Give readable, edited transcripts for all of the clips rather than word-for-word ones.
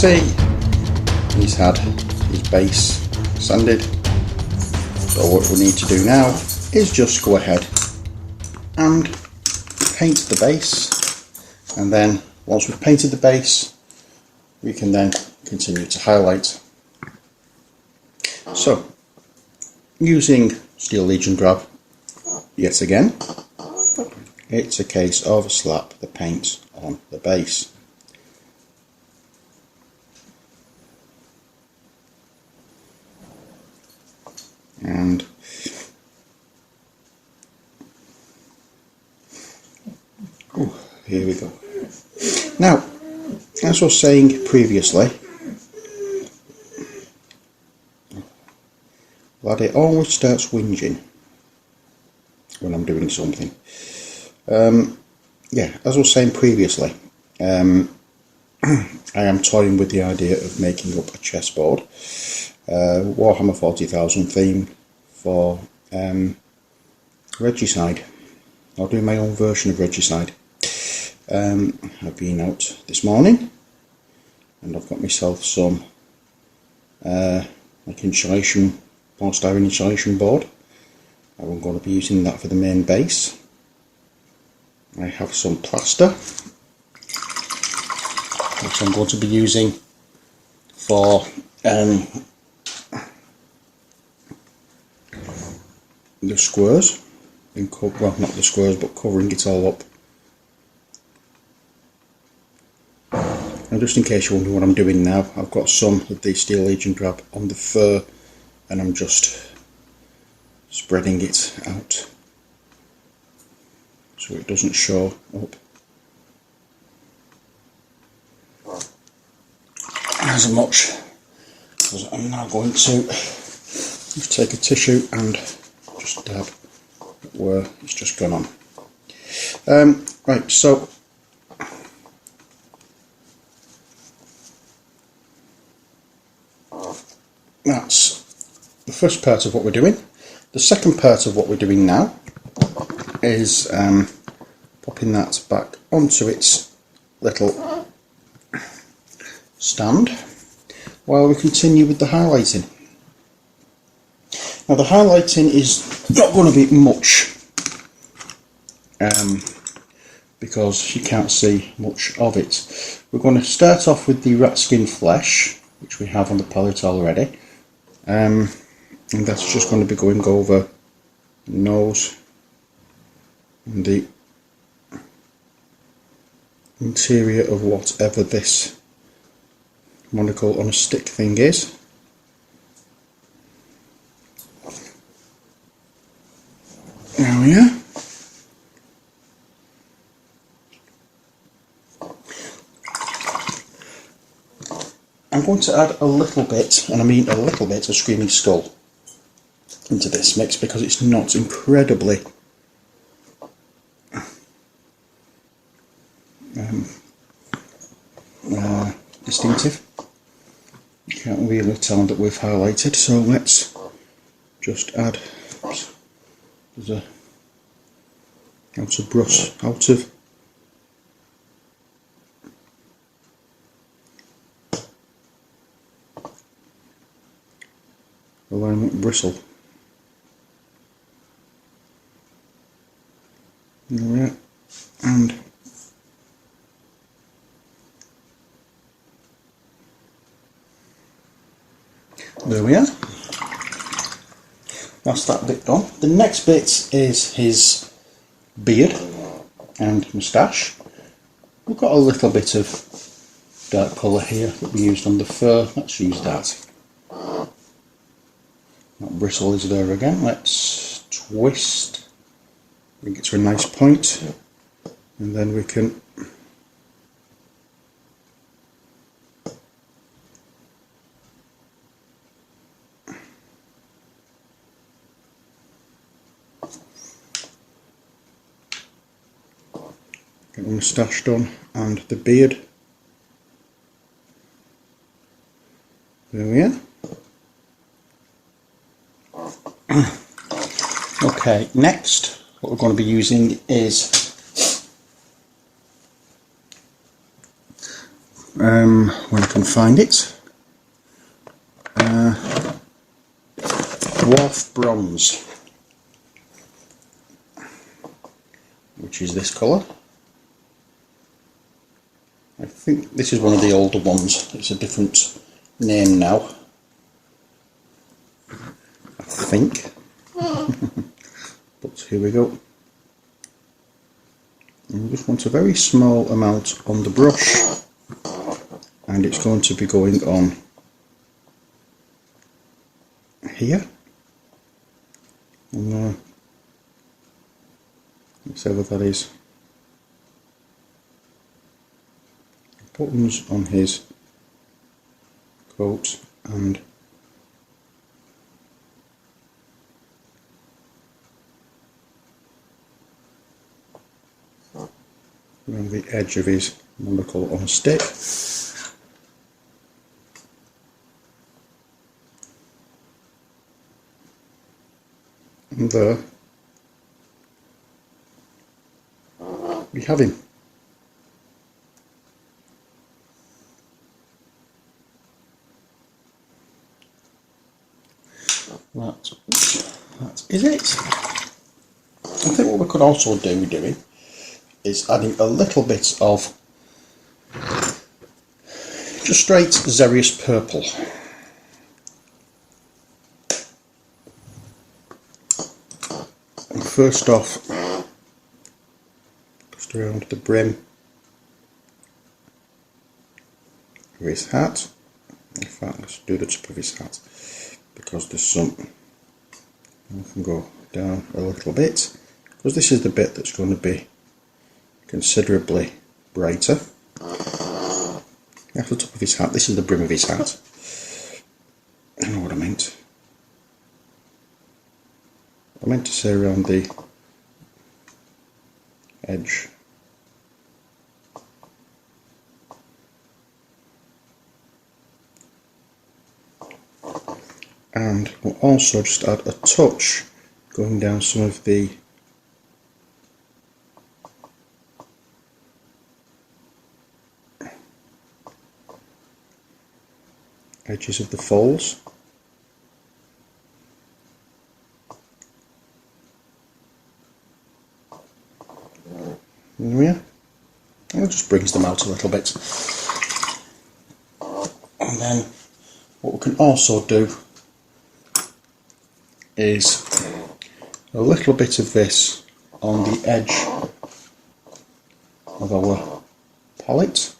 see, he's had his base sanded. So what we need to do now is just go ahead and paint the base, and then once we've painted the base we can then continue to highlight. So using Steel Legion grab yet again, it's a case of slap the paint on the base. And here we go. Now, as I was saying previously, Laddie always starts whinging when I'm doing something. Yeah, as I was saying previously, I am toying with the idea of making up a chessboard, Warhammer 40,000 theme for Regicide. I'll do my own version of Regicide. I've been out this morning and I've got myself some like insulation, polystyrene insulation board. I'm going to be using that for the main base. I have some plaster which I'm going to be using for the squares, well, not the squares, but covering it all up. And just in case you wonder what I'm doing now, I've got some of the Steel Legion grab on the fur and I'm just spreading it out so it doesn't show up as much. Because I'm now going to just take a tissue and just dab where it's just gone on. Right, so that's the first part of what we're doing. The second part of what we're doing now is popping that back onto its little stand while we continue with the highlighting. Now the highlighting is not going to be much because you can't see much of it. We're going to start off with the rat skin flesh, which we have on the palette already, and that's just going to be going over the nose and the interior of whatever this monocle on a stick thing is. There we are. I'm going to add a little bit, and I mean a little bit, of Screaming Skull into this mix because it's not incredibly distinctive. You can't really tell that we've highlighted, so let's just add there's a outer brush out of alignment bristle. There we are, and there we are. That's that bit done. The next bit is his beard and moustache. We've got a little bit of dark colour here that we used on the fur. Let's use that. That bristle is there again. Let's twist, bring it to a nice point, and then we can get the moustache done and the beard. There we are. Okay, next what we're going to be using is when I can find it. Dwarf Bronze, which is this colour. I think this is one of the older ones. It's a different name now, I think. But here we go. And we just want a very small amount on the brush, and it's going to be going on here. And let's see what that is. Buttons on his coat and around the edge of his monocle on a stick. And there we have him. That is it. I think what we could also do is adding a little bit of just straight Xerius purple. And first off, just around the brim of his hat. In fact, let's do the top of his hat, because there's some, we can go down a little bit, because this is the bit that's going to be considerably brighter. That's the top of his hat, this is the brim of his hat. I know what I meant. I meant to say around the edge. And we'll also just add a touch going down some of the edges of the folds. There we are. And it just brings them out a little bit. And then what we can also do is a little bit of this on the edge of our palette,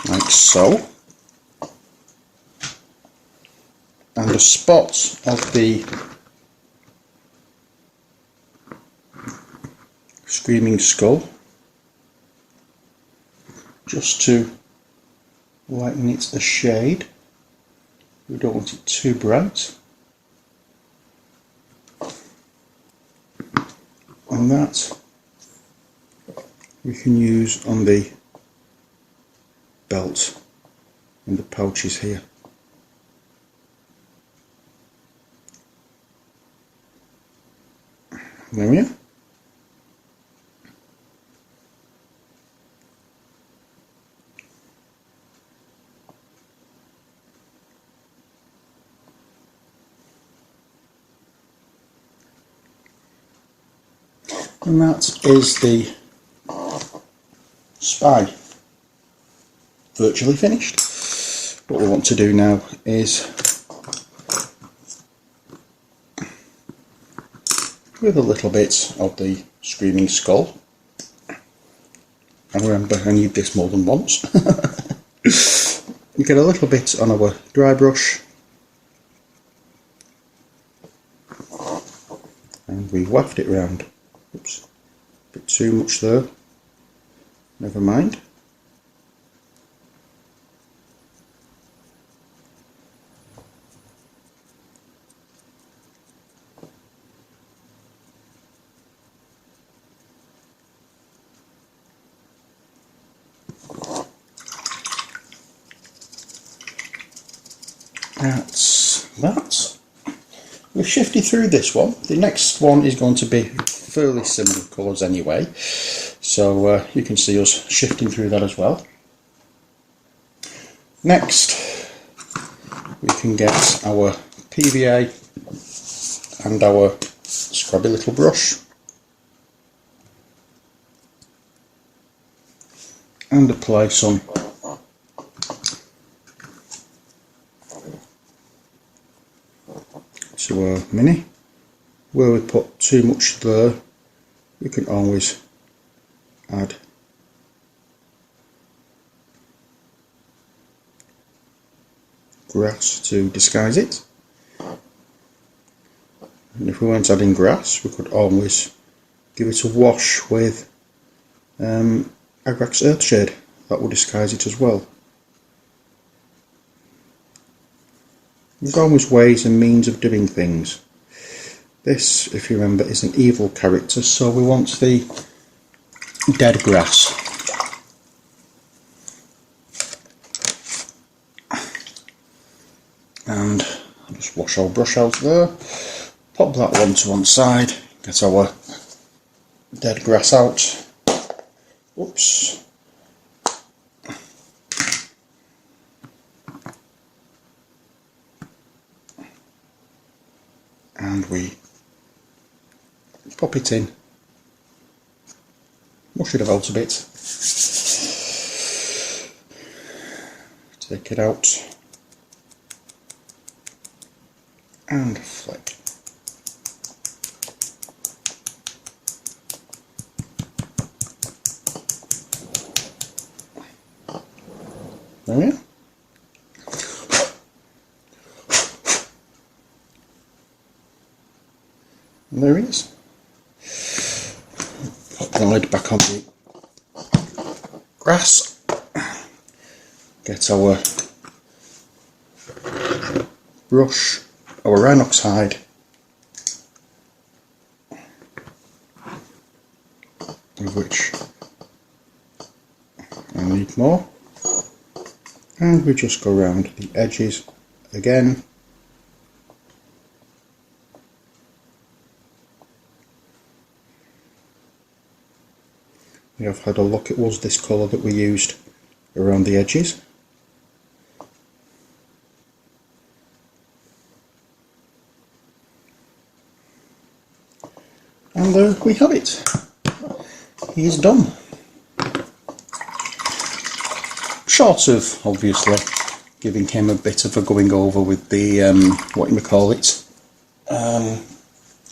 like so, and a spot of the Screaming Skull, just to lighten it a shade. We don't want it too bright. And that we can use on the belt and the pouches here. There we are. And that is the spy virtually finished. What we want to do now is, with a little bit of the Screaming Skull, and remember I need this more than once, you get a little bit on our dry brush, and we waft it round. Oops, a bit too much there, never mind. That's that. We've shifted through this one. The next one is going to be fairly similar colours anyway, So you can see us shifting through that as well. Next, we can get our PVA and our scrubby little brush and apply some to our mini. Where we put too much there, we can always add grass to disguise it. And if we weren't adding grass, we could always give it a wash with Agrax Earthshade. That will disguise it as well. There's always ways and means of doing things. This, if you remember, is an evil character, so we want the dead grass. And I'll just wash our brush out there, pop that one to one side, get our dead grass out. Oops. And we pop it in, mush it about a bit, take it out and flick. There we are. And there he is. Pop the lid back on the grass. Get our brush, our Rhinox hide, of which I need more, and we just go around the edges again. We have had a look, it was this colour that we used around the edges. And there we have it. He is done. Short of, obviously, giving him a bit of a going over with the, what you may call it,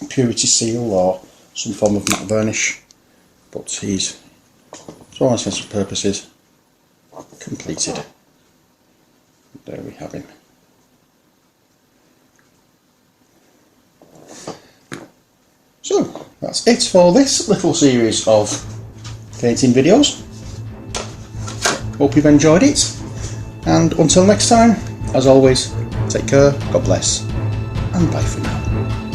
purity seal or some form of matte varnish, but he's, to all intents and purposes, completed. There we have him. So, that's it for this little series of painting videos. Hope you've enjoyed it, and until next time, as always, take care, God bless, and bye for now.